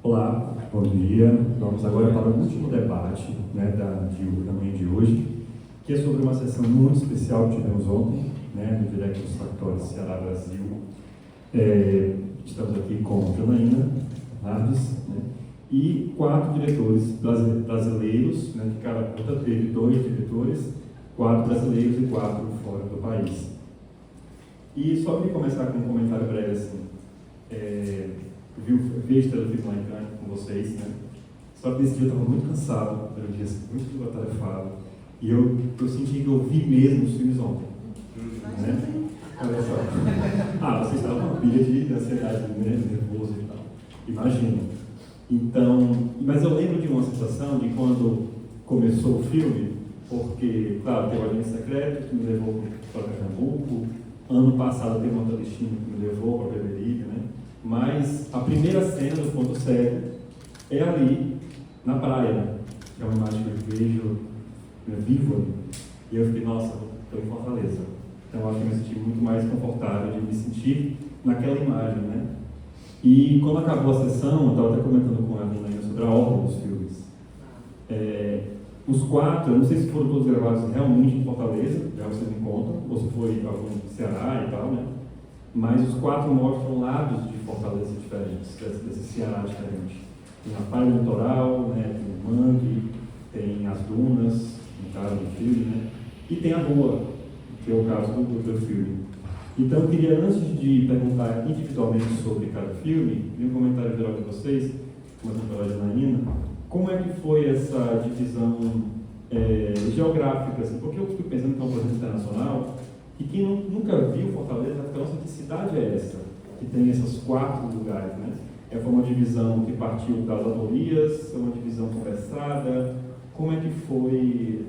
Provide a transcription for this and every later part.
Olá, bom dia. Vamos agora para o último debate, né, da manhã de hoje, que é sobre uma sessão muito especial que tivemos ontem, né, no Directus Factory Ceará Brasil. Estamos aqui com Janaína Nardes, né, e 4 diretores brasileiros, né, de cada ponta teve 2 diretores, 4 brasileiros e 4 fora do país. E só para começar com um comentário breve assim, vi a Estrela do Filme lá em Cannes com vocês, né? Só que nesse dia eu estava muito cansado, era um dia muito atarefado, e eu senti que eu vi mesmo os filmes ontem. Né? Olha só. Vocês estavam com uma pilha de ansiedade, né? Nervoso e tal. Imagino. Então, mas eu lembro de uma sensação de quando começou o filme, porque, claro, teve o Agente Secreto que me levou para Pernambuco, ano passado teve uma Destino que me levou para Beberibe, né? Mas a primeira cena do ponto cego é ali, na praia, que é uma imagem que eu vejo vivo ali. E eu fiquei, nossa, estou em Fortaleza. Então eu acho que eu me senti muito mais confortável de me sentir naquela imagem, né? E quando acabou a sessão, eu estava até comentando com a Janaína sobre a ordem dos filmes. Os 4, eu não sei se foram todos gravados realmente em Fortaleza, já vocês me contam, ou se foi algum em Ceará e tal, né? Mas os 4 mostram lados de Fortaleza diferentes, desse Ceará diferente. Tem a praia do litoral, né? Tem o mangue, tem as dunas, no caso do filme, né? E tem a rua, que é o caso do filme. Então eu queria, antes de perguntar individualmente sobre cada filme, um comentário geral de vocês, começando pela Janaína, como é que foi essa divisão geográfica? Assim, porque eu fico pensando que é um projeto internacional, e quem nunca viu Fortaleza, nossa, que cidade é essa? Que tem esses 4 lugares, né? Foi uma divisão que partiu das autorias, é uma divisão conversada. Como é que foi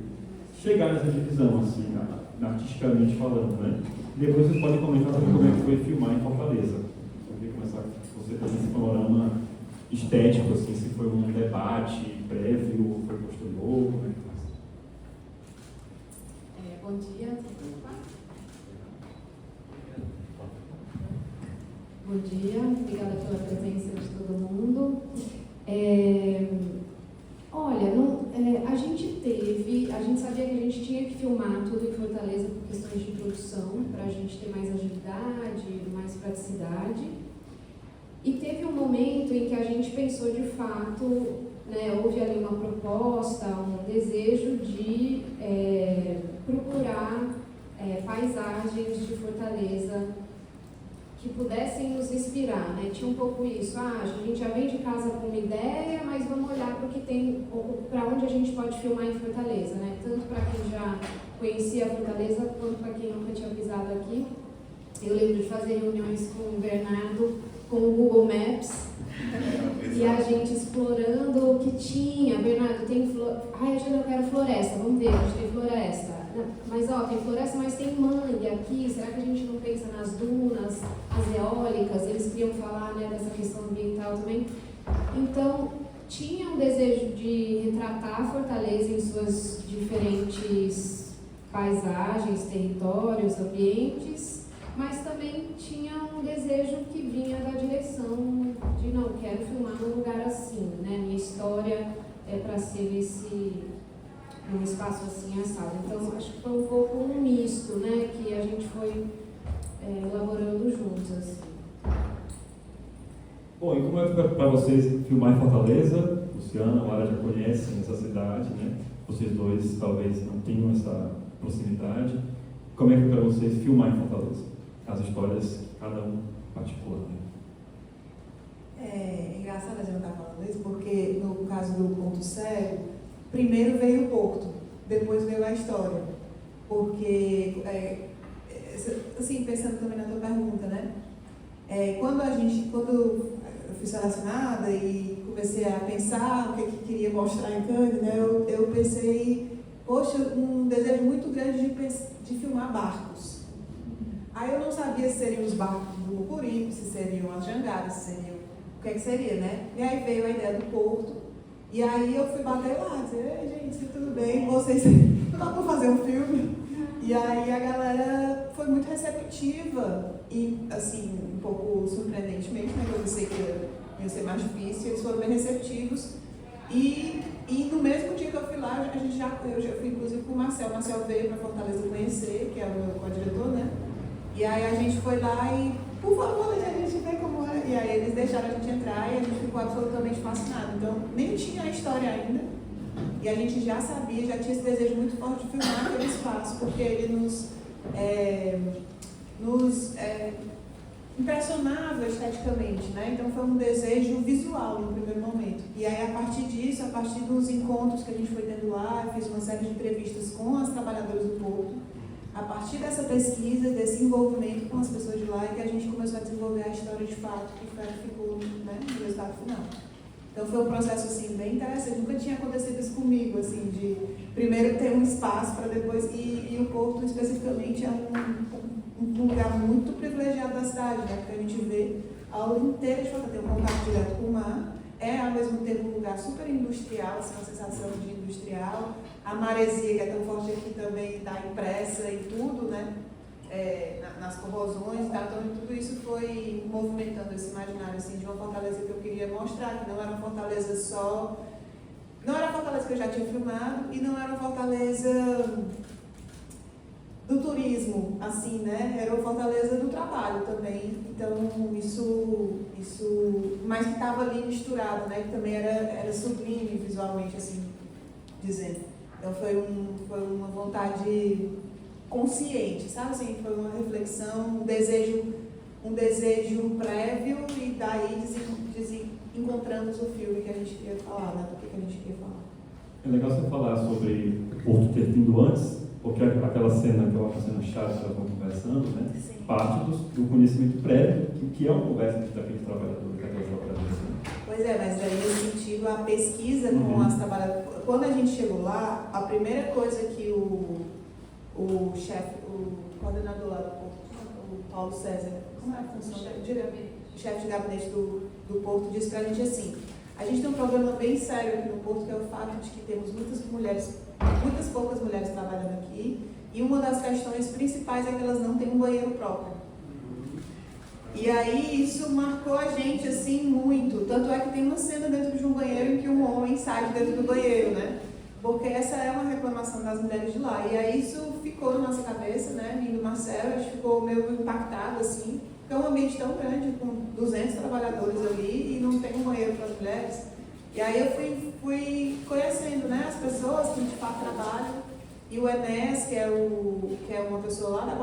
chegar nessa divisão, assim, artisticamente falando, né? Depois vocês podem comentar também como é que foi filmar em Fortaleza. Eu queria começar com você fazendo esse panorama estético, assim, se foi um debate prévio ou foi posterior, como é que foi? Bom dia. Bom dia, obrigada pela presença de todo mundo. A gente sabia que a gente tinha que filmar tudo em Fortaleza por questões de produção, para a gente ter mais agilidade, mais praticidade. E teve um momento em que a gente pensou de fato, né, houve ali uma proposta, um desejo de procurar paisagens de Fortaleza que pudessem nos inspirar, né? Tinha um pouco isso, a gente já vem de casa com uma ideia, mas vamos olhar para o que tem, para onde a gente pode filmar em Fortaleza, né? Tanto para quem já conhecia a Fortaleza, quanto para quem nunca tinha pisado aqui. Eu lembro de fazer reuniões com o Bernardo, com o Google Maps, e a gente explorando o que tinha. Bernardo, tem eu quero floresta, vamos ver, a gente tem floresta. Mas tem floresta, mas tem mangue aqui, será que a gente não pensa nas dunas, as eólicas? Eles queriam falar, né, dessa questão ambiental também. Então, tinha um desejo de retratar a Fortaleza em suas diferentes paisagens, territórios, ambientes, mas também tinha um desejo que vinha da direção de, não, quero filmar num lugar assim, né? Minha história é para ser num espaço assim assado. Então, acho que foi um pouco um misto, né, que a gente foi elaborando juntos, assim. Bom, e como é que para vocês filmar em Fortaleza? Luciana, a Mara já conhecem essa cidade, né? Vocês dois talvez não tenham essa proximidade. Como é que para vocês filmar em Fortaleza? As histórias, cada um particular, né? É engraçado a gente estar falando isso, porque no caso do Ponto Cego, primeiro veio o Porto, depois veio a história. Porque, assim, pensando também na tua pergunta, né? Quando eu fui selecionada e comecei a pensar o que queria mostrar em Cannes, né? Eu pensei, poxa, um desejo muito grande de filmar barcos. Aí eu não sabia se seriam os barcos do Mucuripe, se seriam as jangadas, se seriam o que seria, né? E aí veio a ideia do Porto, e aí eu fui bater lá, dizer, gente, tudo bem, vocês não dá para fazer um filme? E aí a galera foi muito receptiva, e assim, um pouco surpreendentemente, né, que eu pensei que ia ser mais difícil, eles foram bem receptivos. E no mesmo dia que eu fui lá, eu já fui inclusive com o Marcel veio para Fortaleza conhecer, que é o meu co-diretor, né? E aí a gente foi lá e, por favor, a gente vê como é. E aí eles deixaram a gente entrar e a gente ficou absolutamente fascinado. Então, nem tinha a história ainda. E a gente já sabia, já tinha esse desejo muito forte de filmar aquele espaço, porque ele nos impressionava esteticamente, né? Então foi um desejo visual no primeiro momento. E aí, a partir disso, a partir dos encontros que a gente foi tendo lá, eu fiz uma série de entrevistas com as trabalhadoras do Porto. A partir dessa pesquisa, desse envolvimento com as pessoas de lá, é que a gente começou a desenvolver a história de fato, que ficou, né, no resultado final. Então foi um processo assim, bem interessante, nunca tinha acontecido isso comigo, assim, de primeiro ter um espaço para depois, e o Porto especificamente é um lugar muito privilegiado da cidade, né, porque a gente vê a aula inteira de Fortaleza, tem um contato direto com o mar, é ao mesmo tempo um lugar super industrial, assim, uma sensação de industrial, a maresia que é tão forte aqui também está impressa em tudo, né? Nas corrosões, tá? Então tudo isso foi movimentando esse imaginário assim, de uma Fortaleza que eu queria mostrar, que não era uma Fortaleza só, não era a Fortaleza que eu já tinha filmado e não era uma Fortaleza do turismo, assim, né? Era uma Fortaleza do trabalho também, então isso mas que estava ali misturado, né? Que também era sublime visualmente, assim, dizendo. Então foi uma vontade consciente, sabe assim, foi uma reflexão, um desejo prévio e daí encontramos o filme que a gente queria falar, né, do que a gente queria falar. É legal você falar sobre o Porto ter vindo antes, porque aquela cena que eu acho a cena chave que elas estão conversando, né, sim, parte do conhecimento prévio, que é uma conversa daqueles trabalhadores, daquelas trabalhadoras. Pois é, mas daí nesse sentido, a pesquisa com as trabalhadoras, quando a gente chegou lá, a primeira coisa que o chefe, o coordenador lá do Porto, o Paulo César, como é a função? O chefe de gabinete do Porto disse pra gente assim, a gente tem um problema bem sério aqui no Porto, que é o fato de que temos muitas poucas mulheres trabalhando aqui, e uma das questões principais é que elas não têm um banheiro próprio. E aí isso marcou a gente assim muito, tanto é que tem uma cena dentro de um banheiro em que um homem sai de dentro do banheiro, né? Porque essa é uma reclamação das mulheres de lá. E aí isso ficou na nossa cabeça, né? Mim e do Marcelo, a gente ficou meio impactado, assim, porque é um ambiente tão grande, com 200 trabalhadores ali, e não tem um banheiro para as mulheres. E aí eu fui conhecendo, né, as pessoas que de fato trabalham, e o Enes, que é uma pessoa lá da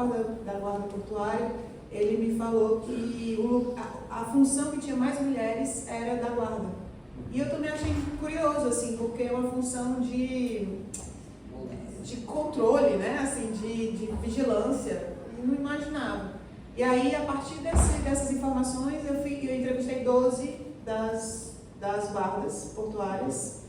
guarda portuária, ele me falou que a função que tinha mais mulheres era da guarda. E eu também achei curioso, assim, porque é uma função de controle, né, assim, de vigilância, eu não imaginava. E aí, a partir dessas informações, eu entrevistei 12 das guardas portuárias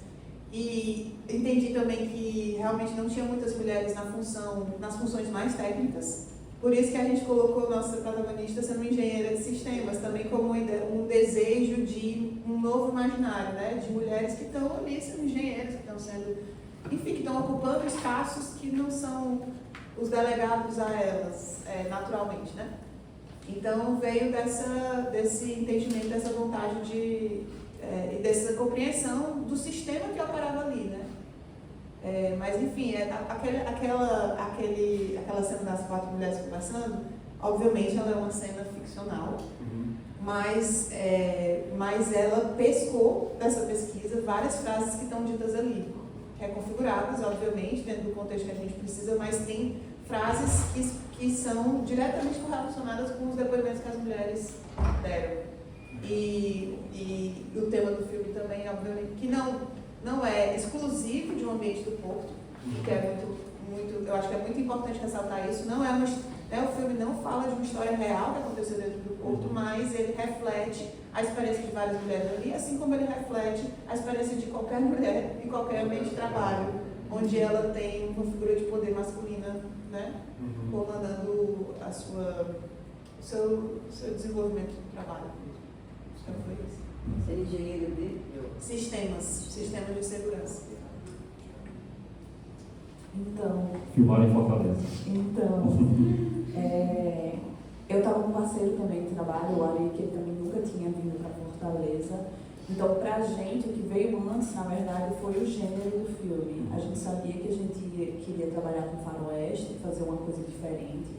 e entendi também que realmente não tinha muitas mulheres nas funções mais técnicas. Por isso que a gente colocou a nossa protagonista sendo engenheira de sistemas, também como um desejo de um novo imaginário, né? De mulheres que estão ali sendo engenheiras, que estão sendo, enfim, que estão ocupando espaços que não são os delegados a elas, naturalmente, né? Então veio desse entendimento, dessa vontade e dessa compreensão do sistema que operava ali, né? Mas enfim, aquela cena das 4 mulheres conversando, obviamente ela é uma cena ficcional, mas ela pescou dessa pesquisa várias frases que estão ditas ali, reconfiguradas, obviamente, dentro do contexto que a gente precisa, mas tem frases que são diretamente correlacionadas com os depoimentos que as mulheres deram. E o tema do filme também, obviamente, que não é exclusivo de um ambiente do Porto, que é muito, eu acho que é muito importante ressaltar isso. O filme não fala de uma história real que aconteceu dentro do Porto, mas ele reflete a experiência de várias mulheres ali, assim como ele reflete a experiência de qualquer mulher em qualquer ambiente de trabalho, onde ela tem uma figura de poder masculina, né, comandando o seu desenvolvimento do trabalho. Então foi isso. Você é engenheiro de sistemas de segurança. Então, Filmaram em Fortaleza. Eu estava com um parceiro também de trabalho, o Ari, que ele também nunca tinha vindo para Fortaleza. Então, para a gente, o que veio antes, na verdade, foi o gênero do filme. A gente sabia que a gente queria trabalhar com faroeste, fazer uma coisa diferente.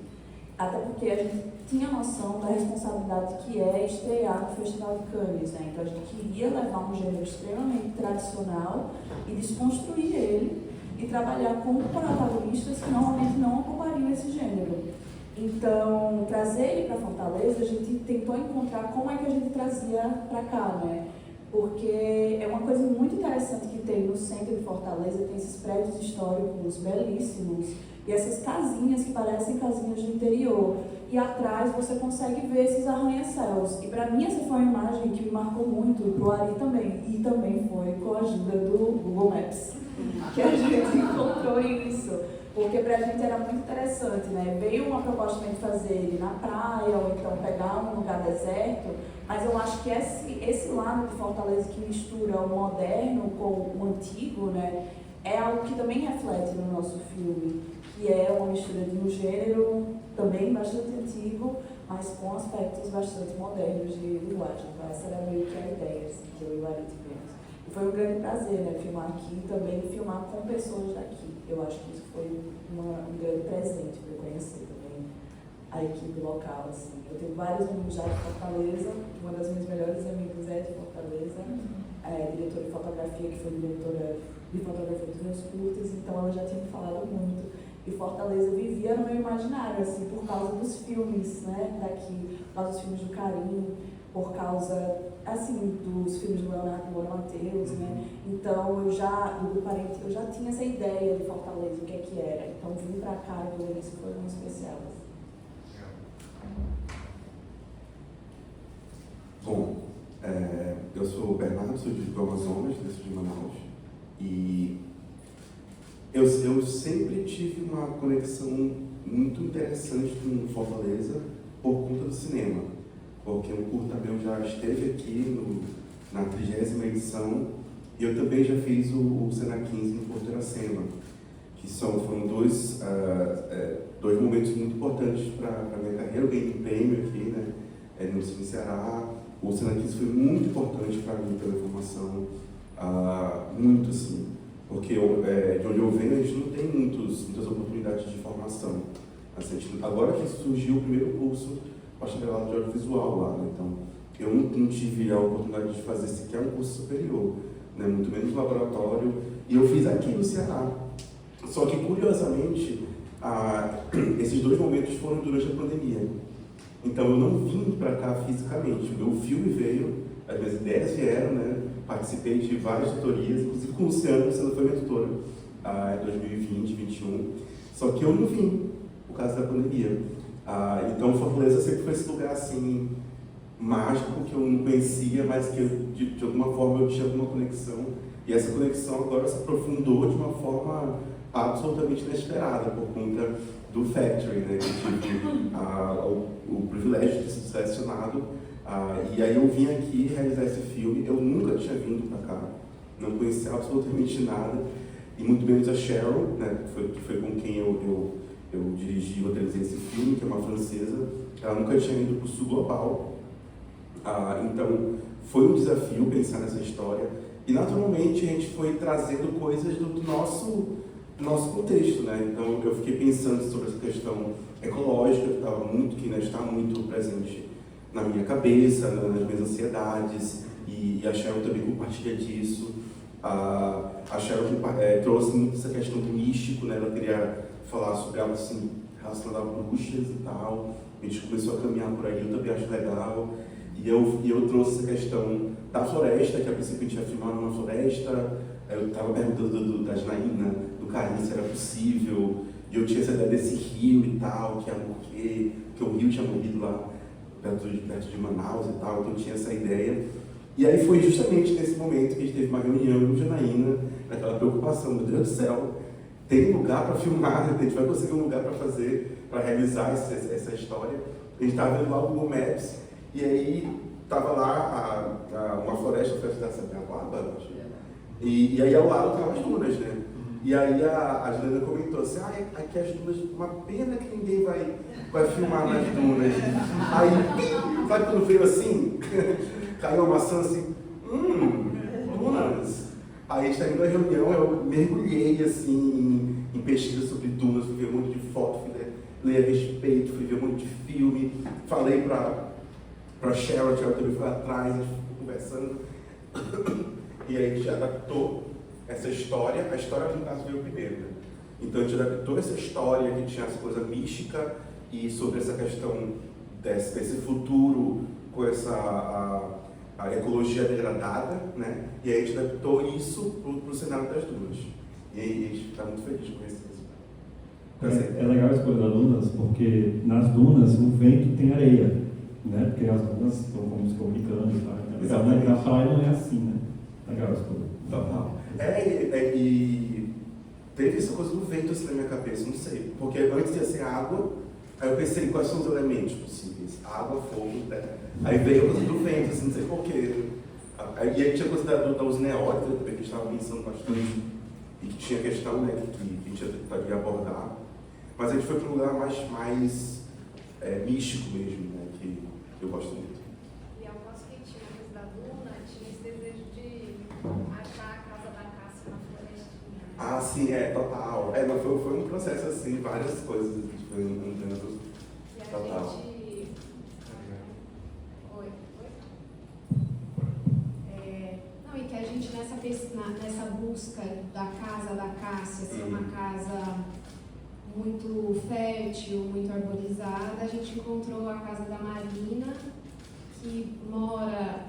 Até porque a gente tinha noção da responsabilidade que é estrear no Festival de Cannes, né? Então, a gente queria levar um gênero extremamente tradicional e desconstruir ele e trabalhar com protagonistas que normalmente não ocupariam esse gênero. Então, trazer ele para Fortaleza, a gente tentou encontrar como é que a gente trazia para cá, né? Porque é uma coisa muito interessante que tem no centro de Fortaleza, tem esses prédios históricos belíssimos e essas casinhas que parecem casinhas do interior. E atrás você consegue ver esses arranha-céus. E para mim essa foi uma imagem que me marcou muito, e para o Ari também. E também foi com a ajuda do Google Maps que a gente encontrou isso. Porque para a gente era muito interessante, né? Veio uma proposta de fazer ele na praia, ou então pegar um lugar deserto, mas eu acho que esse lado de Fortaleza que mistura o moderno com o antigo, né? É algo que também reflete no nosso filme, que é uma mistura de um gênero também bastante antigo, mas com aspectos bastante modernos de linguagem. Então essa era meio que a ideia assim, que eu e o Ari tivemos. E foi um grande prazer, né, filmar aqui e também filmar com pessoas daqui. Eu acho que isso foi um grande presente para eu conhecer também a equipe local. Assim. Eu tenho vários amigos já de Fortaleza, uma das minhas melhores amigas é de Fortaleza, diretora de fotografia, que foi diretora de fotografia dos meus curtas, então ela já tinha me falado muito. E Fortaleza vivia no meu imaginário, assim, por causa dos filmes, né, daqui, por causa dos filmes do Carim, por causa, assim, dos filmes do Leonardo Moura Mateus, né, então eu já tinha essa ideia de Fortaleza, o que é que era, então vir pra cá e ver isso foi muito especial. Bom, eu sou o Bernardo, sou do Amazonas, sou de Manaus, e eu sempre tive uma conexão muito interessante com Fortaleza por conta do cinema, porque o curta meu já esteve aqui na 30ª edição e eu também já fiz o Cena 15 no Porto Iracema, que foram dois momentos muito importantes para a minha carreira. Eu ganhei um prêmio aqui, né, no Cine Ceará. O Cena 15 foi muito importante para mim pela formação, muito assim, porque de onde eu venho a gente não tem muitas oportunidades de formação. Assim, agora que surgiu o primeiro curso bacharelado de audiovisual lá, né? Então eu não tive a oportunidade de fazer sequer um curso superior, né? Muito menos laboratório, e eu fiz aqui no Ceará. Só que curiosamente, esses dois momentos foram durante a pandemia. Então eu não vim para cá fisicamente, o meu filme veio, as minhas ideias vieram, né? Participei de várias tutorias, inclusive com o Luciano, você foi minha tutora em 2020, 2021, só que eu não vim por causa da pandemia. Então Fortaleza sempre foi esse lugar assim, mágico, que eu não conhecia, mas que de alguma forma eu tinha alguma conexão, e essa conexão agora se aprofundou de uma forma absolutamente inesperada por conta do Factory, né? Eu tive o privilégio de ter sido selecionado, e aí eu vim aqui realizar esse filme. Eu nunca tinha vindo para cá, não conhecia absolutamente nada, e muito menos a Cheryl, né? que foi com quem eu dirigi e roteirizei esse filme, que é uma francesa. Ela nunca tinha ido para o Sul Global, então foi um desafio pensar nessa história, e naturalmente a gente foi trazendo coisas do nosso contexto, né? Então eu fiquei pensando sobre essa questão ecológica que ainda está muito presente na minha cabeça, nas minhas ansiedades, e a Cheryl também compartilha disso. A Cheryl trouxe muito essa questão do místico, né? Ela queria falar sobre algo assim relacionado a bruxas e tal. A gente começou a caminhar por aí, eu também acho legal. E eu trouxe essa questão da floresta, que a princípio a gente ia filmar numa floresta. Eu estava perguntando da Janaína, do Carim, se era possível, e eu tinha essa ideia desse rio e tal, que o rio tinha morrido lá perto de Manaus e tal, então eu tinha essa ideia. E aí foi justamente nesse momento que a gente teve uma reunião com a Janaína, naquela preocupação, meu Deus do céu, tem lugar para filmar, a gente vai conseguir um lugar para fazer, para realizar essa história. A gente estava vendo lá o Google Maps, e aí estava lá uma floresta da Sabiaguaba, e aí ao lado estavam as dunas, né? E aí a Juliana comentou assim, aqui as dunas, uma pena que ninguém vai filmar nas dunas. Aí, sabe quando veio assim? Caiu uma maçã assim, dunas. Aí a gente tá indo na reunião, eu mergulhei assim em pesquisa sobre dunas, fui ver um monte de foto, fui ler a respeito, fui ver um monte de filme, falei pra Cheryl também foi atrás, a gente ficou conversando. E aí a gente adaptou essa história, a história no caso veio primeiro, né? Então a gente adaptou essa história que tinha essa coisa mística e sobre essa questão desse futuro com a ecologia degradada, né? E aí a gente adaptou isso para o cenário das dunas. E aí a gente está muito feliz com esse resultado. É legal a escolha das dunas, porque nas dunas o vento tem areia, né? Porque as dunas estão como se comunicando e tal. Exatamente. Na praia não é assim, né? Legal a escolha. Total. E teve essa coisa do vento assim na minha cabeça, não sei. Porque antes ia ser água, aí eu pensei quais são os elementos possíveis: água, fogo, terra. Aí veio a coisa do vento, assim, não sei porquê. E aí tinha coisa dos neólitos também, que a gente estava pensando bastante. E que tinha questão, né, que a gente ia tentar abordar. Mas a gente foi para um lugar mais místico mesmo, né, que eu gosto muito. E eu gosto que tinha a coisa da duna, tinha esse desejo de achar a casa da Cássia na florestinha. Ah, sim, total. Mas foi um processo assim, várias coisas, a gente foi andando. E a Total. gente... Oi? Não, e que a gente nessa busca da casa da Cássia ser uma casa muito fértil, muito arborizada, a gente encontrou a casa da Marina, que mora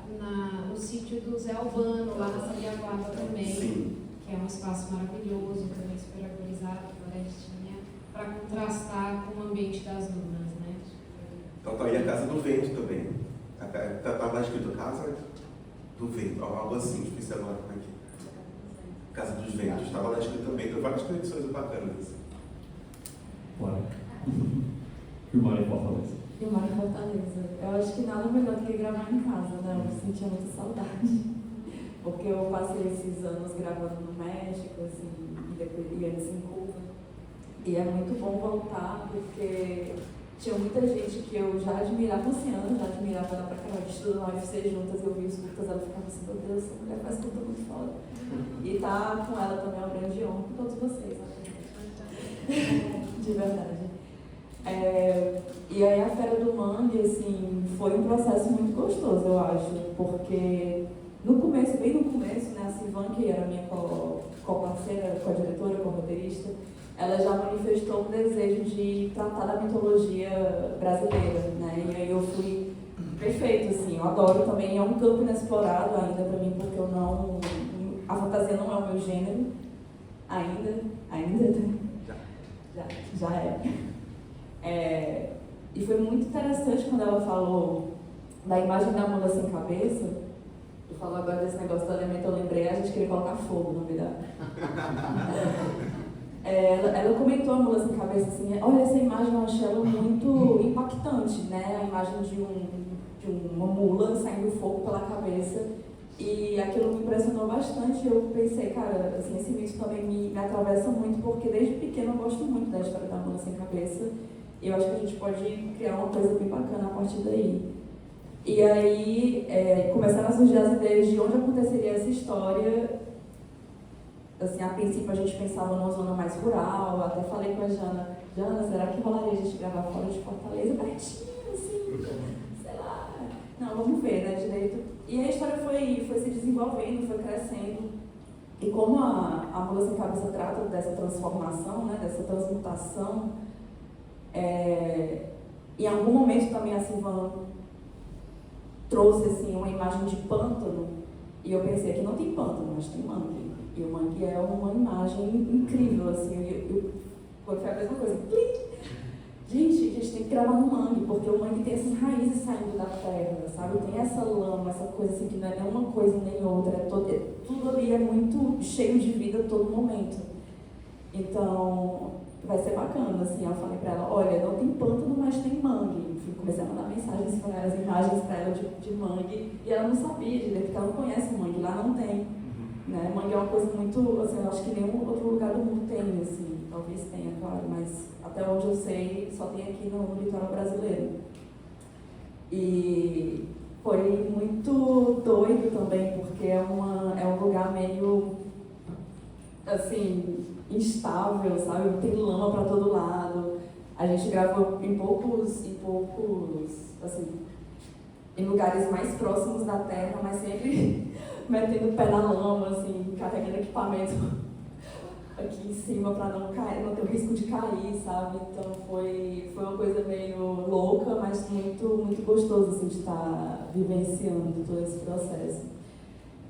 no sítio do Zé Albano, lá na Sabiaguaba também. Sim. Que é um espaço maravilhoso, também super arborizado, florestinha, para contrastar com o ambiente das dunas, né? Total, e a Casa do Vento também. Estava lá escrito Casa do Vento, algo assim, esqueci agora como é que é. Casa dos Ventos, estava lá escrito também, tem várias conexões bacanas. Assim. Claro. Filmar em Fortaleza. Filmar em Fortaleza. Eu acho que nada melhor do que gravar em casa, né? Eu sentia muita saudade. Porque eu passei esses anos gravando no México, assim, e depois ia em Cuba. E é muito bom voltar, porque tinha muita gente que eu já admirava, Luciana, já admirava ela pra caramba, estudo na UFC juntas, eu vi os curtas, ela ficava assim, meu Deus, essa mulher faz curta muito foda. E tá com ela também é uma grande honra, com todos vocês, de verdade. E aí a Feira do Mangue, assim, foi um processo muito gostoso, eu acho, porque no começo, bem no começo, né, a Silvan, que era minha co-parceira, co-diretora, co-roteirista, ela já manifestou um desejo de tratar da mitologia brasileira, né, e aí eu fui perfeito, assim, eu adoro também, é um campo inexplorado ainda pra mim, porque a fantasia não é o meu gênero, já é. E foi muito interessante quando ela falou da imagem da mula sem cabeça. Eu falo agora desse negócio do elemento, eu lembrei, a gente queria colocar fogo no vida. Ela comentou a mula sem cabeça assim, olha, essa imagem eu achei ela muito impactante, né? A imagem de uma mula saindo fogo pela cabeça. E aquilo me impressionou bastante. Eu pensei, cara, assim, esse mito também me atravessa muito, porque desde pequena eu gosto muito da história da mula sem cabeça. E eu acho que a gente pode criar uma coisa bem bacana a partir daí. E aí começaram a surgir as ideias de onde aconteceria essa história. Assim, a princípio a gente pensava numa zona mais rural, até falei com a Jana, será que rolaria a gente gravar fora de Fortaleza? Pertinho, assim, sei lá. Não, vamos ver, né, direito. E a história foi se desenvolvendo, foi crescendo. E como a Mula Sem Cabeça trata dessa transformação, né, dessa transmutação, em algum momento também a Silvan trouxe assim, uma imagem de pântano, e eu pensei que não tem pântano, mas tem mangue. E o mangue é uma imagem incrível, assim, foi a mesma coisa. Gente, a gente tem que gravar no mangue, porque o mangue tem essas raízes saindo da terra, sabe? Tem essa lama, essa coisa assim, que não é nem uma coisa nem outra, tudo ali é muito cheio de vida a todo momento. Então, vai ser bacana, assim, eu falei pra ela, olha, não tem pântano, mas tem mangue. Comecei a mandar mensagens para ela, as imagens para ela de mangue, e ela não sabia direito, porque ela não conhece o mangue, lá não tem. né? Mangue é uma coisa muito, assim, eu acho que nenhum outro lugar do mundo tem, assim, talvez tenha, claro, mas até onde eu sei, só tem aqui no litoral brasileiro. E foi muito doido também, porque é um lugar meio, assim, instável, sabe? Tem lama para todo lado. A gente gravou em poucos, assim, em lugares mais próximos da terra, mas sempre metendo o pé na lama, assim, carregando equipamento aqui em cima para não cair, não ter o risco de cair, sabe? Então foi uma coisa meio louca, mas muito gostoso, assim, de estar vivenciando todo esse processo.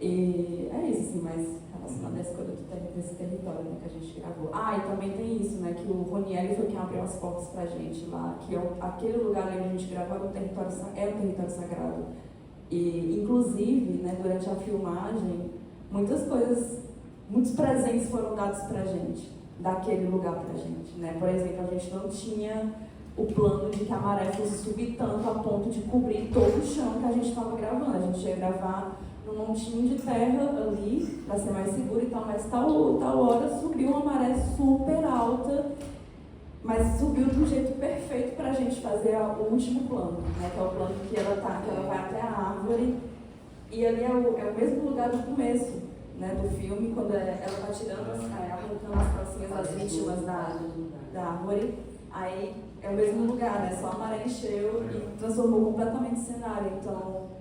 E é isso, assim, mais relacionado a essa coisa desse território, né, que a gente gravou. Ah, e também tem isso, né, que o Ronieri foi quem abriu as portas pra gente lá, que aquele lugar ali onde a gente gravou era um território sagrado. E, inclusive, né, durante a filmagem, muitos presentes foram dados pra gente, daquele lugar pra gente, né. Por exemplo, a gente não tinha o plano de que a maré fosse subir tanto a ponto de cobrir todo o chão que a gente estava gravando. A gente ia gravar num montinho de terra ali, para ser mais seguro e tal, mas tal hora subiu uma maré super alta, mas subiu de um jeito perfeito para a gente fazer o último plano, né, que é o plano que ela vai até a árvore, e ali é o mesmo lugar do começo, né, do filme, quando ela está tirando arrancando as calcinhas das vítimas da árvore, aí é o mesmo lugar, né, só a maré encheu e transformou completamente o cenário. Então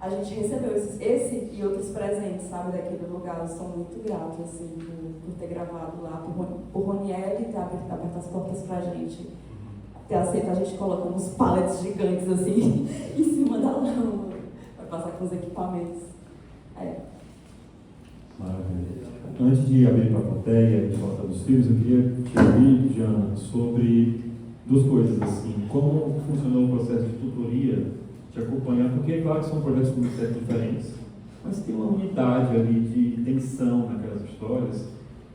a gente recebeu esse e outros presentes, sabe, daquele lugar. Eu sou muito grata, assim, por ter gravado lá, por Ronieri ter aberto as portas pra gente, ter aceito a gente colocando uns pallets gigantes, assim, em cima da lama, para passar com os equipamentos. Maravilha. Antes de abrir para a plateia e falar dos filhos, eu queria te ouvir, Jana, sobre duas coisas, assim, como funcionou o processo de tutoria, te acompanhar, porque claro que são projetos com sete diferentes, mas tem uma unidade ali de tensão naquelas histórias,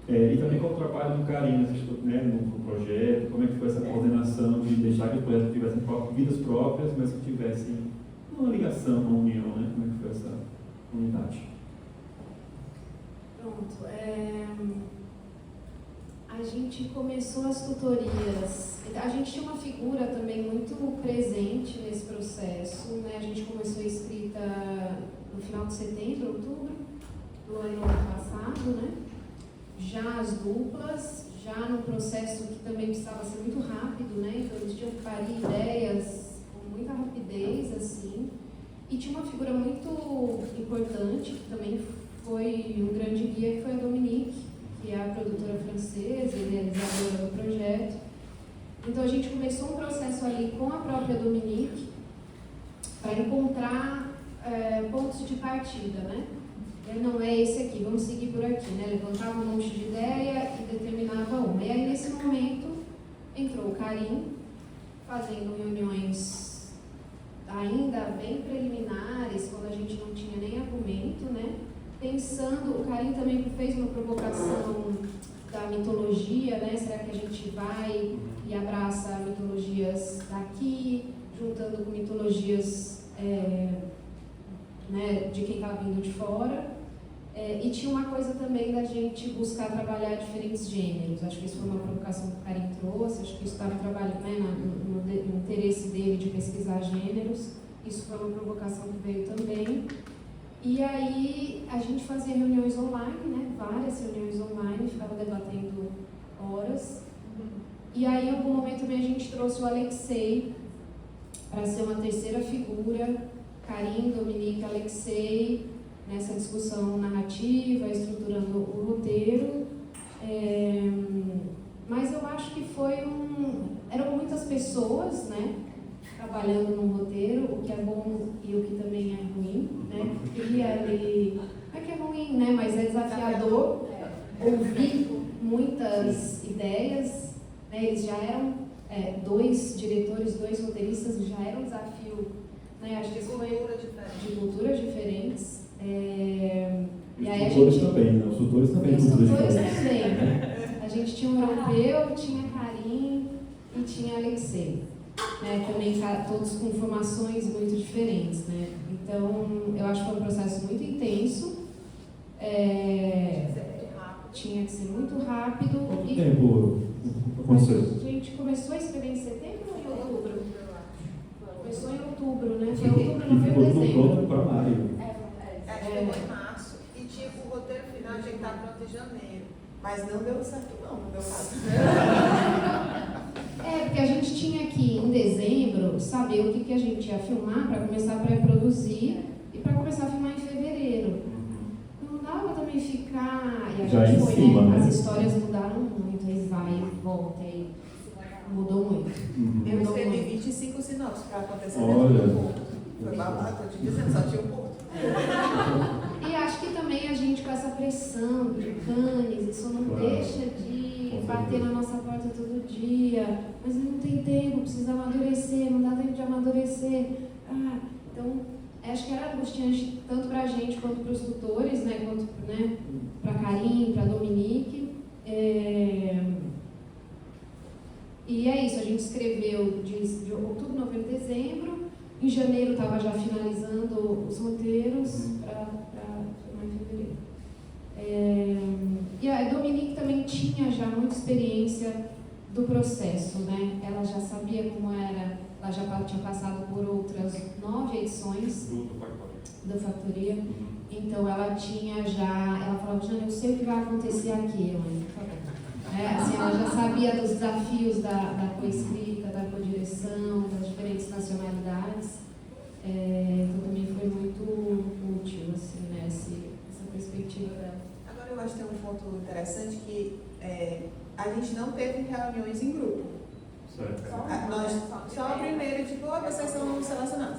e também com o trabalho do Karim, né, no projeto, como é que foi essa coordenação de deixar que os projetos tivessem vidas próprias, mas que tivessem uma ligação, uma união, né? Como é que foi essa unidade? Pronto, a gente começou as tutorias, a gente tinha uma figura também muito presente nesse processo, né? A gente começou a escrita no final de setembro, outubro do ano passado, né? Já as duplas, já no processo que também precisava ser muito rápido, né? Então eles tinham que parir ideias com muita rapidez, assim, e tinha uma figura muito importante, que também foi um grande guia, que foi a Dominique, que é a produtora francesa, idealizadora do projeto. Então a gente começou um processo ali com a própria Dominique para encontrar pontos de partida, né? Não é esse aqui, vamos seguir por aqui, né? Levantava um monte de ideia e determinava uma. E aí nesse momento entrou o Karim, fazendo reuniões ainda bem preliminares, quando a gente não tinha nem argumento, né? Pensando, o Karim também fez uma provocação da mitologia, né? Será que a gente vai e abraça mitologias daqui, juntando com mitologias né, de quem está vindo de fora? E tinha uma coisa também da gente buscar trabalhar diferentes gêneros. Acho que isso foi uma provocação que o Karim trouxe, acho que isso estava trabalhando, né, no interesse dele de pesquisar gêneros. Isso foi uma provocação que veio também. E aí a gente fazia reuniões online, né? Várias reuniões online, ficava debatendo horas. E aí em algum momento também a gente trouxe o Alexei para ser uma terceira figura, Karim, Dominique, Alexei, nessa discussão narrativa, estruturando o roteiro. Mas eu acho que eram muitas pessoas, né? Trabalhando num roteiro, o que é bom e o que também é ruim, né? Queria ali, não é que é ruim, né? Mas é desafiador ouvir muitas ideias, né? Eles já eram dois diretores, dois roteiristas, já era um desafio, né? Acho que isso foi de culturas diferentes. E aí os tutores também, né? Os tutores também. Os tutores também. A gente tinha um europeu, tinha Karim e tinha Alexei. Né, também todos com formações muito diferentes, né? Então eu acho que foi um processo muito intenso, quanto tempo aconteceu? A gente começou a escrever em setembro ou em outubro? Começou em outubro, né? Foi outubro, E novembro, ficou tudo dezembro. pronto para maio. Chegou em março e tipo, o roteiro final tinha que estar pronto em janeiro. Mas não deu certo não, no meu caso. Porque a gente tinha que, em dezembro, saber o que a gente ia filmar para começar a pré-produzir e para começar a filmar em fevereiro. Não dava também ficar... E a Já gente em foi, cima, né? As histórias mudaram muito, aí vai e volta, aí mudou muito. Eu escrevi 25 sinopses para acontecer Olha. dentro do ponto. Foi babado, tô te dizendo, só tinha um ponto. E acho que também a gente, com essa pressão de Cannes, isso não Claro. deixa de bater na nossa porta todo dia. Mas não tem tempo, precisa amadurecer, não dá tempo de amadurecer. Então, acho que era angustiante tanto para a gente quanto para os tutores, né? Quanto para a Karim, para a Dominique. E é isso, a gente escreveu de outubro, novembro, dezembro. Em janeiro estava já finalizando os roteiros para filmar em fevereiro. E a Dominique também tinha já muita experiência do processo, né? Ela já sabia como era, ela já tinha passado por outras 9 edições da Factoria. Então ela tinha já, ela falava, Jana, eu sei o que vai acontecer aqui, mãe, por favor. Assim, ela já sabia dos desafios da coescrita, da codireção, das diferentes nacionalidades. Então também foi muito útil, assim, né, essa perspectiva dela. Agora eu acho que tem um ponto interessante que a gente não teve reuniões em grupo. Certo. Só a primeira, tipo, vocês são selecionados.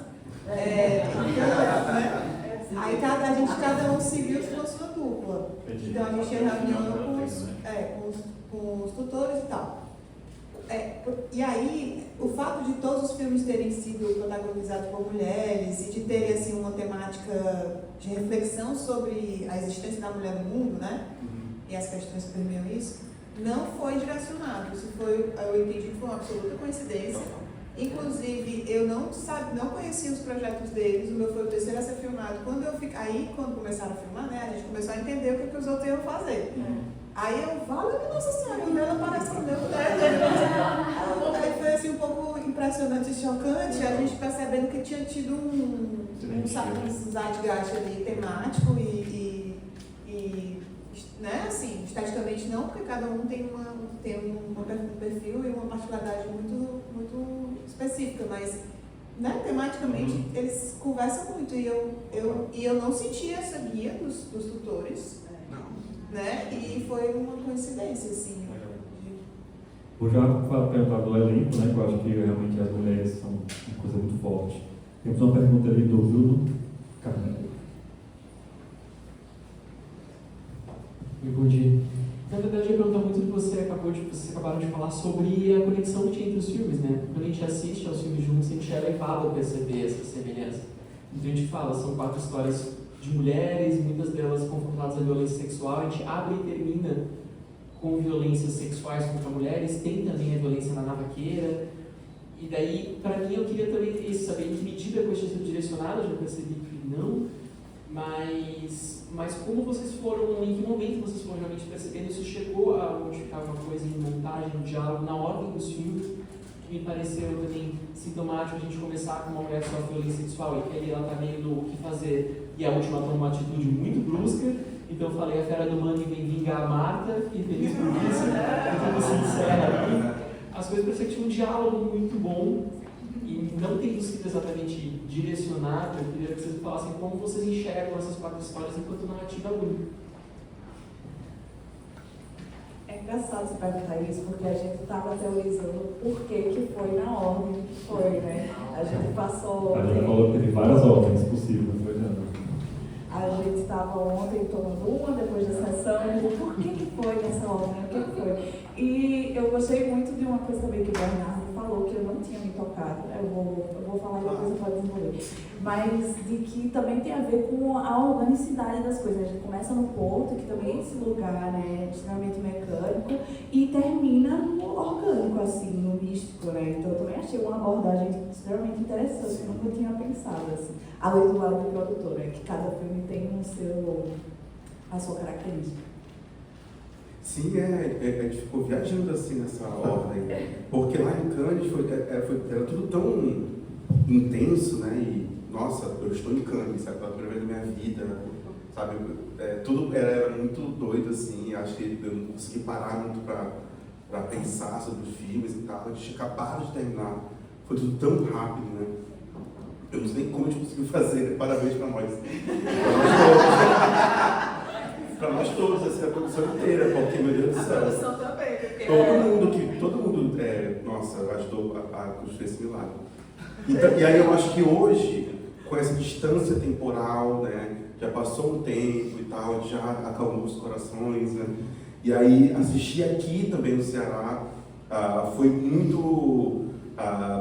Aí cada um se viu com a sua dupla. Então a gente tinha reunião com os tutores e tal. E aí, o fato de todos os filmes terem sido protagonizados por mulheres e de terem assim, uma temática de reflexão sobre a existência da mulher no mundo, né? E as questões que permeiam isso, não foi direcionado. Isso foi, eu entendi que foi uma absoluta coincidência. Inclusive, eu não conhecia os projetos deles, o meu foi o terceiro a ser filmado. Quando começaram a filmar, né, a gente começou a entender o que os outros iam fazer. Aí eu falo, nossa senhora, o dela parece com o meu. Aí foi assim um pouco impressionante e chocante, a gente percebendo que tinha tido um zeitgeist ali temático e né, assim, esteticamente não, porque cada um tem um perfil e uma particularidade muito, muito específica, mas né, tematicamente eles conversam muito e eu não senti essa guia dos tutores. Né? E foi uma coincidência, assim. Vou já perguntar do elenco, né? Que eu acho que realmente as mulheres são uma coisa muito forte. Temos uma pergunta ali do Bruno Carneiro. Bom dia. Na verdade, eu ia perguntar muito do que vocês acabaram de falar sobre a conexão que tinha entre os filmes, né? Quando a gente assiste aos filmes juntos, a gente é levado a perceber essa semelhança. Então a gente fala, são 4 histórias de mulheres, muitas delas confrontadas à violência sexual. A gente abre e termina com violências sexuais contra mulheres, tem também a violência na navaqueira. E daí, para mim, eu queria também saber em que medida a questão foi direcionada, eu já percebi que não, mas como vocês foram, em que momento vocês foram realmente percebendo, isso chegou a modificar alguma coisa em montagem, no diálogo, na ordem dos filmes, que me pareceu também sintomático a gente começar com uma mulher que sofre violência sexual e que ali ela está vendo o que fazer e a última toma uma atitude muito brusca. Então eu falei, a fera do Mangue vem vingar a Marta, e feliz por isso, então se encerra aqui. As coisas parecem que tinham um diálogo muito bom e não tendo sido exatamente direcionado. Eu queria que vocês falassem como vocês enxergam essas 4 histórias enquanto narrativa única. É engraçado você perguntar isso, porque a gente estava teorizando por que foi na ordem que foi, né? A gente passou... A gente falou que teve várias ordens possíveis, não foi nada. A gente estava ontem tomando uma, depois da sessão, e eu por que foi nessa ordem? O que foi? E eu gostei muito de uma coisa também que o Bernardo falou, que eu não tinha me tocado. Eu vou falar e depois você pode desenvolver. Mas de que também tem a ver com a organicidade das coisas. A gente começa no porto, que também é esse lugar, né, extremamente mecânico, e termina no orgânico, assim, no místico, né? Então eu também achei uma abordagem extremamente interessante, eu nunca tinha pensado, assim. Além do lado do produtor, né, que cada filme tem a sua característica. Sim, a gente ficou viajando assim nessa ordem, porque lá em Cannes era tudo tão intenso, né? E, nossa, eu estou em Cannes, sabe? Pela primeira vez da minha vida, sabe? Tudo era muito doido, assim, acho que eu não consegui parar muito para pensar sobre os filmes e tal. A gente acabava de terminar, foi tudo tão rápido, né? Eu não sei nem como a gente conseguiu fazer, parabéns para nós. Para nós todos, assim, a produção inteira, porque, meu Deus do céu. A produção também, porque... Todo mundo nossa, ajudou a construir esse milagre. Então, e aí eu acho que hoje, com essa distância temporal, né, já passou um tempo e tal, já acalmou os corações, né? E aí assistir aqui também no Ceará foi muito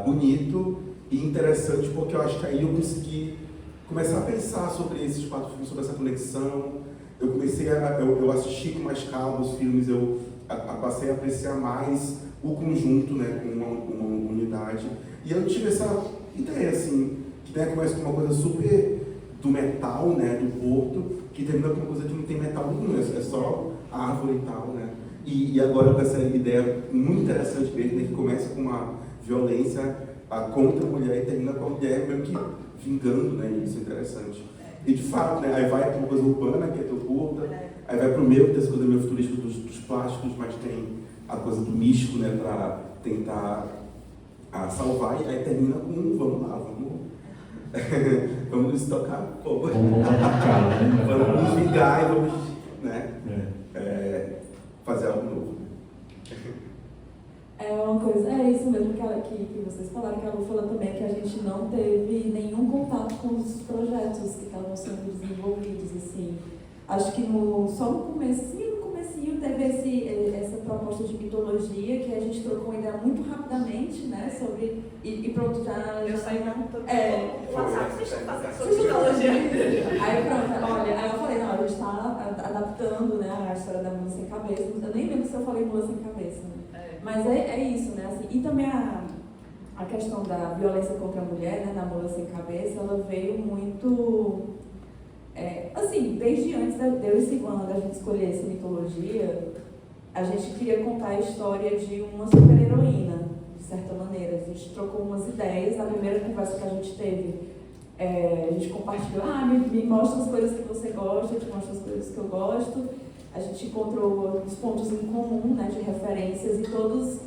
bonito e interessante, porque eu acho que aí eu consegui começar a pensar sobre esses 4 filmes, sobre essa conexão. Eu comecei eu assisti com mais calma os filmes, eu passei a apreciar mais o conjunto, né, com uma unidade. E eu tive essa ideia, assim, que, né, começa com uma coisa super do metal, né, do Porto, que termina com uma coisa que não tem metal nenhum, é só árvore e tal, né. E agora com essa ideia muito interessante mesmo, né, que começa com uma violência contra a mulher e termina com a mulher meio que vingando, né, isso é interessante. E de fato, né, aí vai para uma coisa urbana, que é teu curta, aí vai para o meio, dessa coisa meio futurística dos plásticos, mas tem a coisa do místico, né, para tentar salvar, e aí termina com vamos lá, vamos nos tocar fogo. Vamos tocar, né? Vamos nos vingar e vamos, né, fazer algo novo. É uma coisa, é isso mesmo que vocês falaram, que a Lu falou também, que a gente não teve nenhum contato com os projetos que estavam sendo desenvolvidos, assim. Acho que só no comecinho teve essa proposta de mitologia, que a gente trocou uma ideia muito rapidamente, né, sobre, e pronto, já... Eu saí na WhatsApp, vocês estão fazendo sobre mitologia. Aí pronto, olha, aí eu falei, não, a gente está adaptando, né, a história da Mula Sem Cabeça, eu nem lembro se eu falei Mula Sem Cabeça, né? Mas é isso, né? Assim, e também a questão da violência contra a mulher, né, na Mula Sem Cabeça, ela veio muito... assim, desde antes de eu e Silvana da gente escolher essa mitologia, a gente queria contar a história de uma super-heroína, de certa maneira. A gente trocou umas ideias, na primeira conversa que a gente teve, a gente compartilhou, me mostra as coisas que você gosta, eu te mostro as coisas que eu gosto. A gente encontrou os pontos em comum, né, de referências, e todos,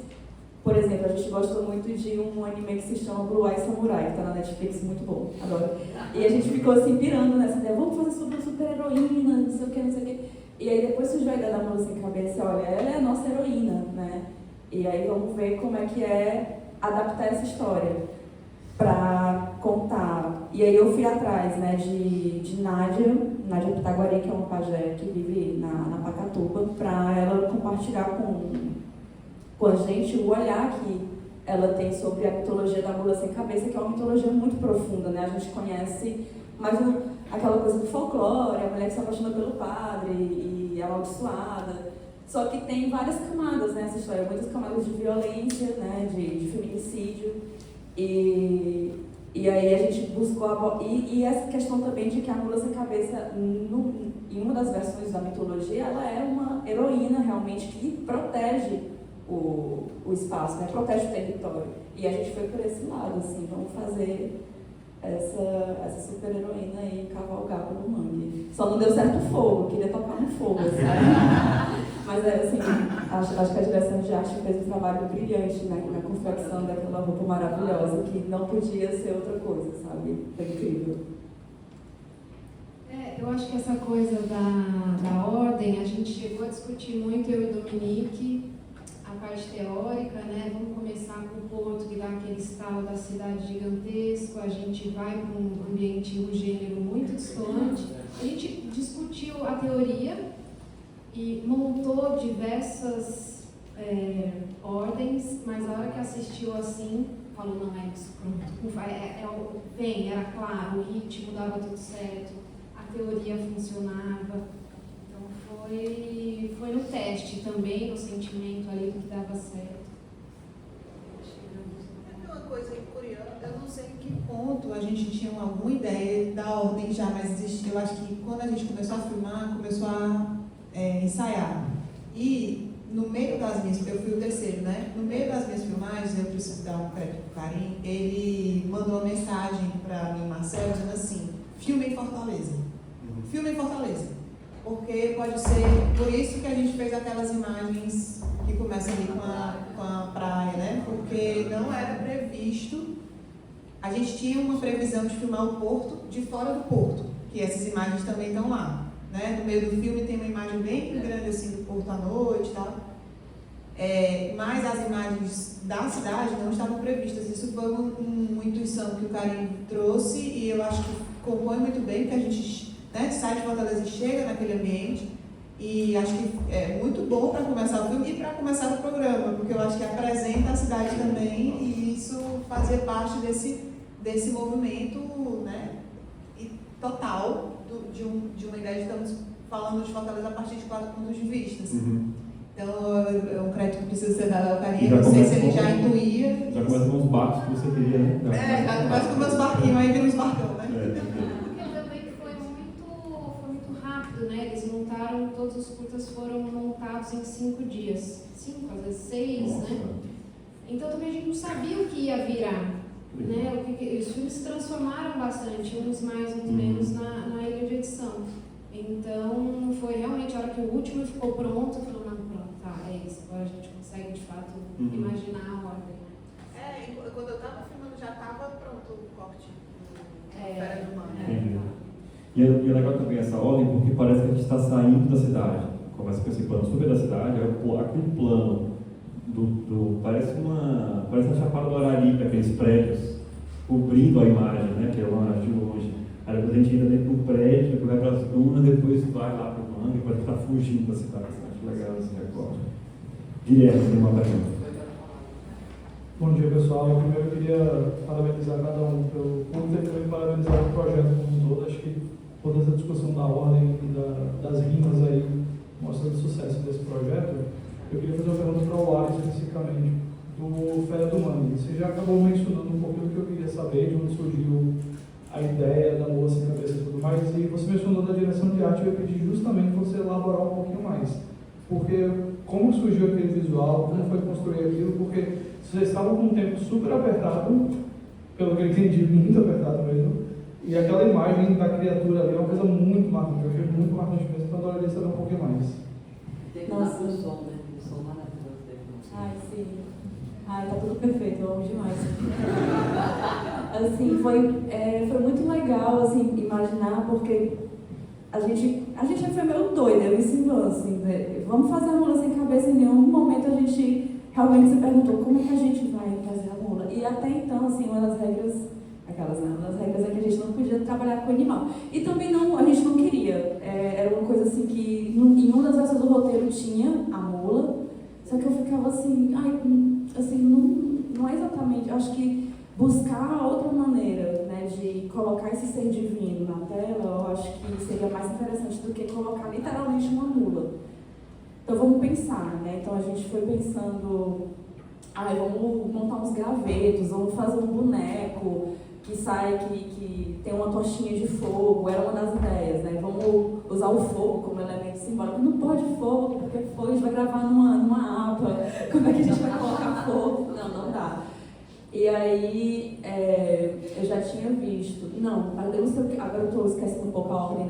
por exemplo, a gente gosta muito de um anime que se chama Blue Eye Samurai, que está na Netflix, muito bom, adoro. E a gente ficou assim, pirando nessa ideia, vamos fazer sobre a super-heroína, não sei o que. E aí depois surgiu a ideia da Mula Sem Cabeça, olha, ela é a nossa heroína, né? E aí vamos ver como é que é adaptar essa história para contar. E aí eu fui atrás, né, de Nádia Pitaguari, que é uma pajé que vive na Pacatuba, para ela compartilhar com a gente o olhar que ela tem sobre a mitologia da Mula Sem Cabeça, que é uma mitologia muito profunda, né? A gente conhece mais aquela coisa do folclore, a mulher que se apaixona pelo padre e é amaldiçoada. Só que tem várias camadas nessa história, muitas camadas de violência, né, de feminicídio. E aí a gente buscou e essa questão também de que a Mula Sem Cabeça, em uma das versões da mitologia, ela é uma heroína realmente que protege o espaço, né? Protege o território. E a gente foi por esse lado, assim, vamos fazer essa super heroína aí cavalgar pelo mangue. Só não deu certo o fogo, queria tocar no fogo, sabe? Mas assim, acho que a direção de arte fez um trabalho brilhante, né, na confecção daquela roupa maravilhosa, que não podia ser outra coisa, sabe? Foi incrível. Eu acho que essa coisa da ordem, a gente chegou a discutir muito, eu e Dominique, a parte teórica, né? Vamos começar com o Porto, que dá aquele estalo da cidade gigantesco, a gente vai para um ambiente, um gênero muito distante. A gente discutiu a teoria e montou diversas ordens, mas a hora que assistiu assim, falou, não é isso, pronto. Bem, era claro, o ritmo dava tudo certo, a teoria funcionava. Foi no teste também, no sentimento ali do que dava certo. É uma coisa curiosa, eu não sei em que ponto a gente tinha alguma ideia da ordem já, mas existia. Eu acho que quando a gente começou a filmar, começou a ensaiar. E no meio das minhas, eu fui o terceiro, né? No meio das minhas filmagens, eu preciso dar um crédito pro Karim, ele mandou uma mensagem para mim, Marcelo, dizendo assim, filme em Fortaleza. Filme em Fortaleza. Porque pode ser, por isso que a gente fez aquelas imagens que começam ali com a praia, né? Porque não era previsto, a gente tinha uma previsão de filmar o porto de fora do porto, que essas imagens também estão lá. Né? No meio do filme tem uma imagem bem grande assim do porto à noite e tal. Mas as imagens da cidade não estavam previstas. Isso foi uma intuição que o Karim trouxe e eu acho que compõe muito bem, porque a gente, né, sai de Fortaleza e chega naquele ambiente. E acho que é muito bom para começar o filme e para começar o programa, porque eu acho que apresenta a cidade também e isso fazia parte desse movimento, né, total de uma ideia de estamos falando de Fortaleza a partir de 4 pontos de vista. Assim. Então, é um crédito que precisa ser dado ao Karim. Não sei se ele já intuía. Já começa com os barcos que você queria, né? Já começa com meus barquinhos, aí vira uns barcão, né? Porque também foi muito rápido, né? Eles montaram, todos os curtas foram montados em 5 dias. 5, às vezes 6, né? Então também a gente não sabia o que ia virar. Né? Os filmes se transformaram bastante, uns mais, uns menos, na ilha de edição. Então, foi realmente a hora que o último ficou pronto, falou, não, pronto, tá, é isso, agora a gente consegue de fato imaginar a ordem. Quando eu estava filmando já estava pronto o corte do Fera do Mar. E é legal também essa ordem, porque parece que a gente está saindo da cidade. Começa com esse plano super da cidade, aquele plano parece uma chapada do Araripe, aqueles prédios, cobrindo a imagem, né, que é uma de longe. Aí depois a gente entra dentro do prédio, depois vai para as dunas, depois vai lá para o mangue, para estar fugindo da cidade. Acho legal esse recorte. Direto, tem uma pergunta. Bom dia, pessoal. Primeiro eu queria parabenizar cada um pelo curso e também parabenizar o projeto como um todo. Acho que toda essa discussão da ordem e das rimas aí mostra o sucesso desse projeto. Eu queria fazer uma pergunta para o Ari especificamente, do Fera do Mangue. Você já acabou mencionando um pouquinho do que eu queria saber, de onde surgiu a ideia da moça sem cabeça e tudo mais, e você mencionou da direção de arte, eu ia pedir justamente para você elaborar um pouquinho mais. Porque como surgiu aquele visual, como foi construir aquilo, porque vocês estavam com um tempo super apertado, pelo que eu entendi, muito apertado mesmo, e aquela imagem da criatura ali é uma coisa muito marcante, eu achei muito marcante mesmo, então eu adoraria saber um pouquinho mais. Nossa, o som, né? O som maravilhoso dele. Ai, sim. Ai, tá tudo perfeito, eu amo demais. Assim, foi muito legal, assim, imaginar, porque a gente foi meio doida, eu ensinou, assim, né? Vamos fazer a mula sem cabeça, em nenhum momento a gente realmente se perguntou como é que a gente vai fazer a mula. E até então, assim, uma das regras é que a gente não podia trabalhar com animal. E também a gente não queria. Era uma coisa assim que, em uma das versões do roteiro tinha a mula, só que eu ficava assim, não é exatamente, acho que buscar outra maneira, né, de colocar esse ser divino na tela, eu acho que seria mais interessante do que colocar literalmente uma mula. Então vamos pensar, né? Então a gente foi pensando, vamos montar uns gravetos, vamos fazer um boneco que sai, que tem uma tochinha de fogo, era uma das ideias, né? Vamos usar o fogo como elemento simbólico. Não pode fogo, porque fogo a gente vai gravar numa APA, como é que a gente vai colocar fogo? Não dá. E aí, eu já tinha visto, eu não sei, agora eu estou esquecendo um pouco a ordem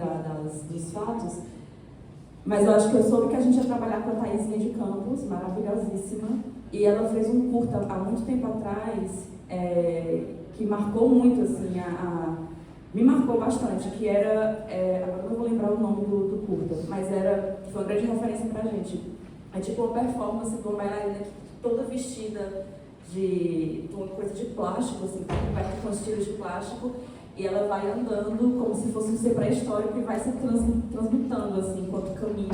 dos fatos, mas eu acho que eu soube que a gente ia trabalhar com a Thaisinha de Campos, maravilhosíssima, e ela fez um curta há muito tempo atrás, que marcou muito, assim, me marcou bastante, que era, agora eu não vou lembrar o nome do curta, mas foi uma grande referência pra gente. É tipo uma performance de uma bailarina toda vestida de uma coisa de plástico, assim, com estilos de plástico, e ela vai andando como se fosse um ser pré-histórico e vai se transmutando, assim, enquanto caminha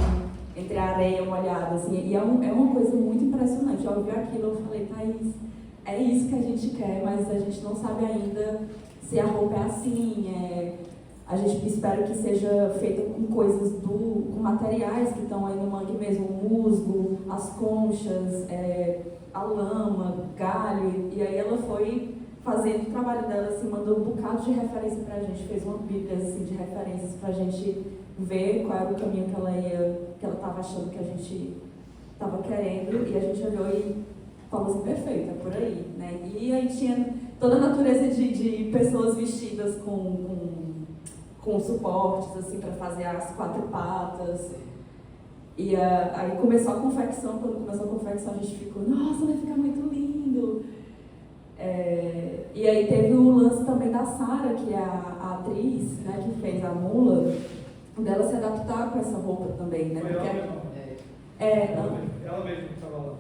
entre a areia molhada, assim, e é uma coisa muito impressionante. Eu vi aquilo, eu falei, Thaís, é isso que a gente quer, mas a gente não sabe ainda se a roupa é assim, a gente espera que seja feita com coisas com materiais que estão aí no mangue mesmo, o musgo, as conchas, a lama, galho, e aí ela foi fazendo o trabalho dela, assim, mandou um bocado de referência pra gente, fez uma bíblia, assim, de referências pra gente ver qual era o caminho que ela estava achando que a gente estava querendo, e a gente olhou e falou assim, perfeito, é por aí, né? E aí tinha toda a natureza de pessoas vestidas com suportes, assim, para fazer as 4 patas. E aí começou a confecção, quando começou a confecção a gente ficou, nossa, vai ficar muito lindo. E aí teve o lance também da Sara, que é a atriz, né, que fez a mula, dela se adaptar com essa roupa também, né? Foi Porque ela mesma. Ela mesma que estava lá.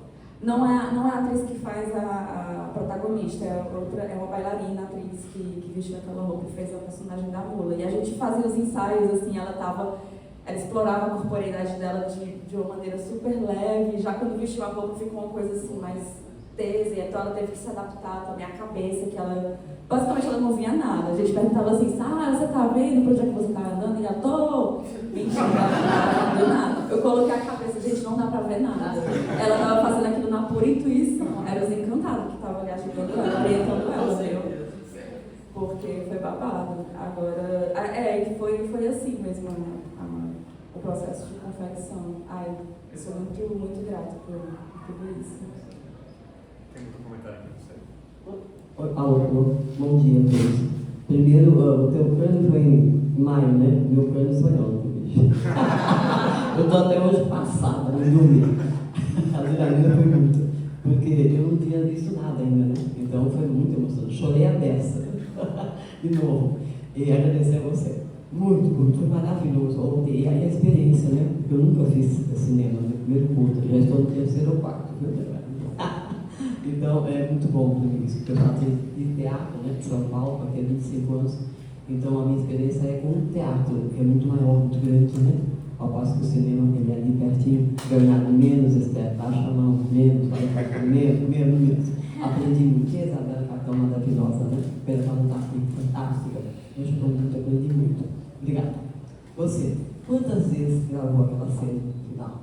não é a atriz que faz a protagonista, é uma bailarina, atriz que vestiu aquela roupa e fez a personagem da mula. E a gente fazia os ensaios, assim, ela explorava a corporeidade dela de uma maneira super leve, já quando vestiu a roupa ficou uma coisa assim mais tesa, então ela teve que se adaptar também à cabeça, que ela, basicamente ela não via nada. A gente perguntava assim, Sara, você tá vendo por onde é que você tá andando? E ela, tô! Mentira, ela não viu nada. Eu coloquei a cabeça, gente, não dá pra ver nada. Ela tava fazendo aquilo na pura intuição, eram os encantados que estavam ali ajudando ela, orientando ela, viu? Porque foi babado. Agora, foi assim mesmo o processo de confecção. Ai, eu sou muito, muito grata por tudo isso. Tem muito comentário aqui, você. Alô, bom dia a todos. Primeiro, o teu crânio foi em maio, né? Meu crânio foi ontem, bicho. Eu tô até hoje passada, não dormi. A adrenalina foi muito. Porque eu não tinha visto nada ainda, né? Então foi muito emocionante. Chorei a beça. De novo. E agradecer a você. Muito, muito. Foi maravilhoso. Ontem. E aí a experiência, né? Eu nunca fiz cinema, no primeiro curso. Já estou no 3º ou 4º, viu? Então, é muito bom para mim isso, porque eu faço de teatro, né, de São Paulo, há 25 anos. Então, a minha experiência é com o teatro, que é muito maior, muito grande, né? Ao passo que o cinema, ele é ali pertinho, ganhado menos, Esther, baixa a mão, menos, menos. Aprendi muito, e Isabela Capitão, maravilhosa, né? Pela fantástica. Eu estou muito, aprendi muito. Obrigada. Você, quantas vezes gravou aquela cena final?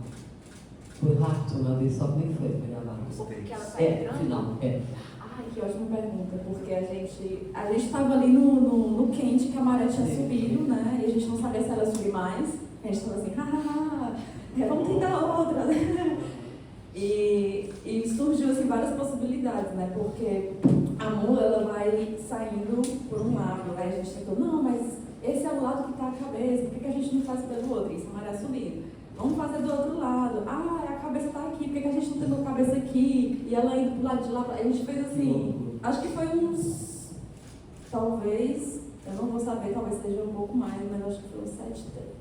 Por rápido, uma vez só, como é que foi para gravar? Porque ela tá entrando? Final, Ai, que ótima pergunta, porque a gente estava ali no quente, que a maré tinha subido, né? E a gente não sabia se ela ia subir mais. A gente estava assim, vamos tentar outra, né? E surgiu assim, várias possibilidades, né? Porque a mula, ela vai saindo por um lado. Aí a gente tentou, não, mas esse é o lado que está a cabeça, por que a gente não faz pelo outro? Isso, a maré subindo. Vamos fazer do outro lado. A cabeça está aqui, por que a gente não tentou a cabeça aqui? E ela indo pro lado de lá. A gente fez assim, acho que foi talvez, eu não vou saber, talvez seja um pouco mais, mas acho que foi uns 7 takes.